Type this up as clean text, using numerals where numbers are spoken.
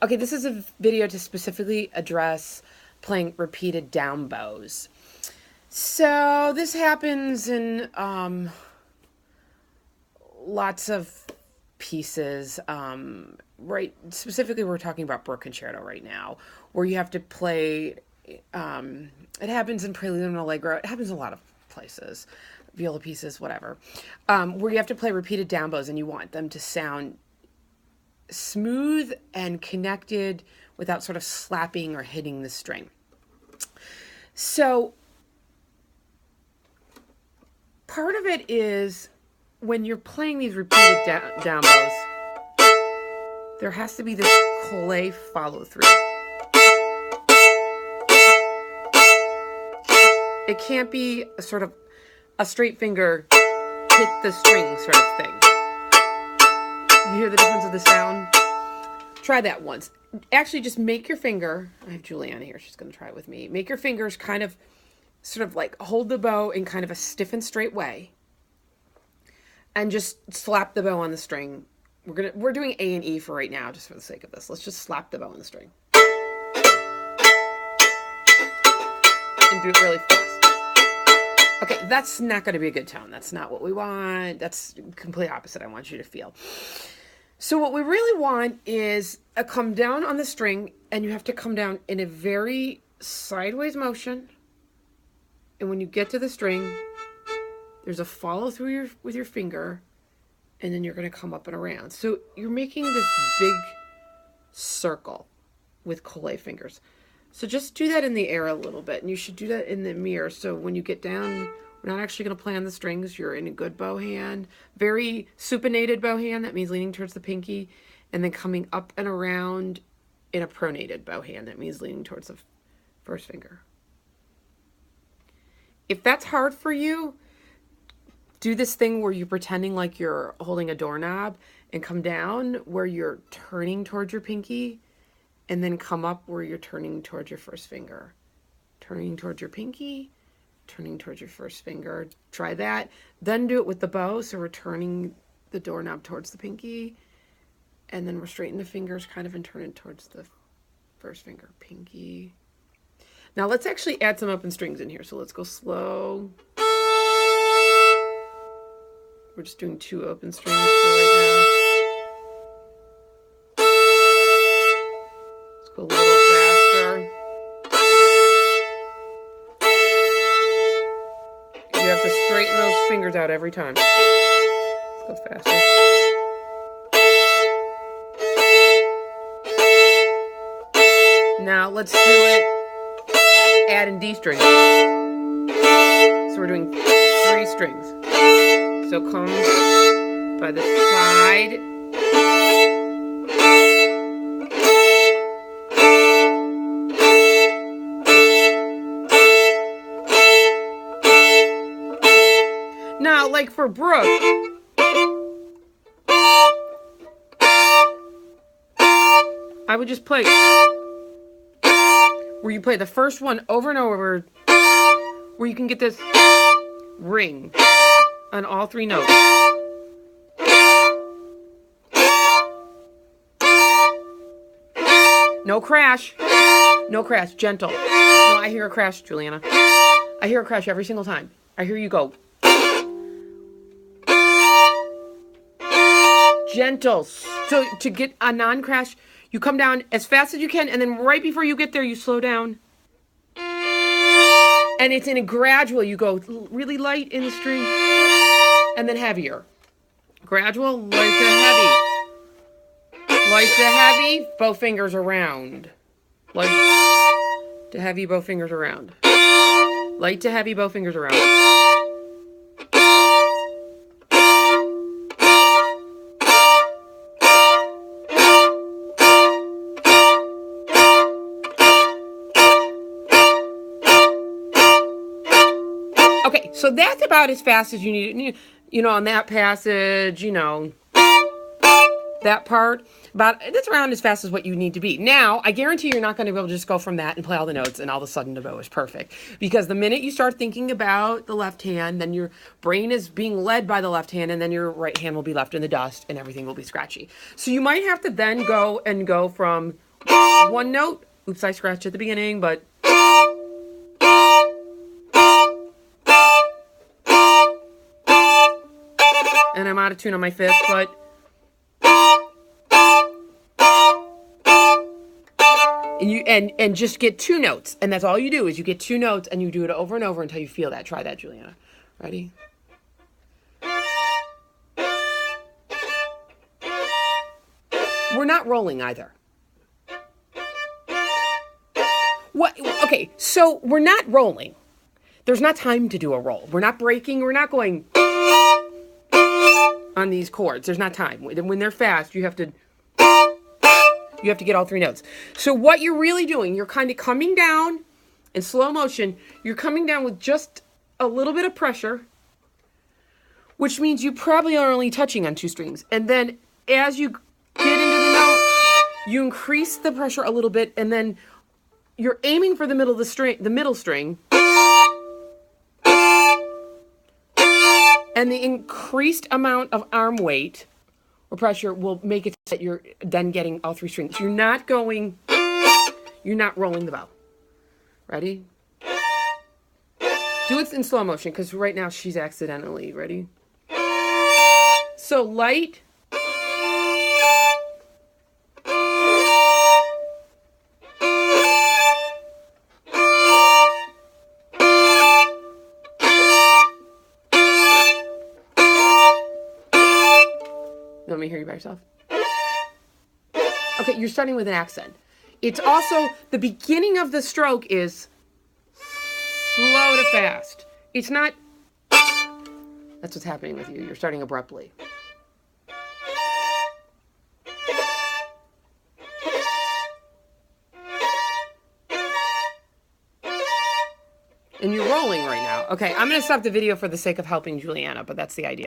Okay, this is a video to specifically address playing repeated down bows. So this happens in lots of pieces. Right, specifically, we're talking about Bruch concerto right now, where you have to play. It happens in Prelude and Allegro. It happens in a lot of places, viola pieces, whatever, where you have to play repeated down bows, and you want them to sound smooth and connected without sort of slapping or hitting the string. So part of it is when you're playing these repeated down bows, there has to be this collé follow through. It can't be a sort of a straight finger hit the string sort of thing. You hear the difference of the sound? Try that once. Actually, just make your finger. I have Juliana here. She's going to try it with me. Make your fingers kind of sort of like hold the bow in kind of a stiff and straight way. And just slap the bow on the string. We're doing A and E for right now, just for the sake of this. Let's just slap the bow on the string. And do it really fast. Okay, that's not going to be a good tone. That's not what we want. That's complete opposite I want you to feel. So what we really want is a come down on the string, and you have to come down in a very sideways motion. And when you get to the string, there's a follow through with your finger, and then you're going to come up and around. So you're making this big circle with collé fingers. So just do that in the air a little bit, and you should do that in the mirror. So when you get down, we're not actually going to play on the strings. You're in a good bow hand, very supinated bow hand. That means leaning towards the pinky, and then coming up and around in a pronated bow hand. That means leaning towards the first finger. If that's hard for you, do this thing where you're pretending like you're holding a doorknob and come down where you're turning towards your pinky, and then come up where you're turning towards your first finger. Turning towards your pinky, turning towards your first finger. Try that. Then do it with the bow. So we're turning the doorknob towards the pinky, and then we're straightening the fingers kind of and turning towards the first finger. Pinky. Now let's actually add some open strings in here. So let's go slow. We're just doing 2 open strings for right now. Let's go a little faster. You have to straighten those fingers out every time. Let's go faster. Now let's do it add in D string. So we're doing 3 strings. So come by the side. Now, like for Bruch, I would just play where you play the first one over and over, where you can get this ring on all 3 notes. No crash. No crash. Gentle. No, I hear a crash, Juliana. I hear a crash every single time. I hear you go. Gentle. So to get a non-crash, you come down as fast as you can, and then right before you get there, you slow down. And it's in a gradual. You go really light in the string, and then heavier. Gradual, light to heavy. Light to heavy, both fingers around. Light to heavy, both fingers around. Light to heavy, both fingers around. Okay, so that's about as fast as you need. You know, on that passage, you know, that part, that's around as fast as what you need to be. Now, I guarantee you're not going to be able to just go from that and play all the notes and all of a sudden the bow is perfect. Because the minute you start thinking about the left hand, then your brain is being led by the left hand, and then your right hand will be left in the dust and everything will be scratchy. So you might have to then go from one note. Oops, I scratched at the beginning, but and I'm out of tune on my fifth, but and just get two notes, and that's all you do is you get two notes, and you do it over and over until you feel that. Try that, Juliana. Ready? We're not rolling either. What? Okay, so we're not rolling. There's not time to do a roll. We're not breaking. We're not going on these chords. There's not time. When they're fast, you have to get all three notes. So what you're really doing, you're kind of coming down in slow motion. You're coming down with just a little bit of pressure, which means you probably are only touching on two strings. And then as you get into the note, you increase the pressure a little bit, and then you're aiming for the middle of the string, the middle string. And the increased amount of arm weight or pressure will make it so that you're then getting all three strings. You're not rolling the bow. Ready? Do it in slow motion, because right now she's accidentally. Ready? So light. Let me hear you by yourself. Okay, you're starting with an accent. It's also, the beginning of the stroke is slow to fast. It's not, that's what's happening with you. You're starting abruptly. And you're rolling right now. Okay, I'm going to stop the video for the sake of helping Juliana, but that's the idea.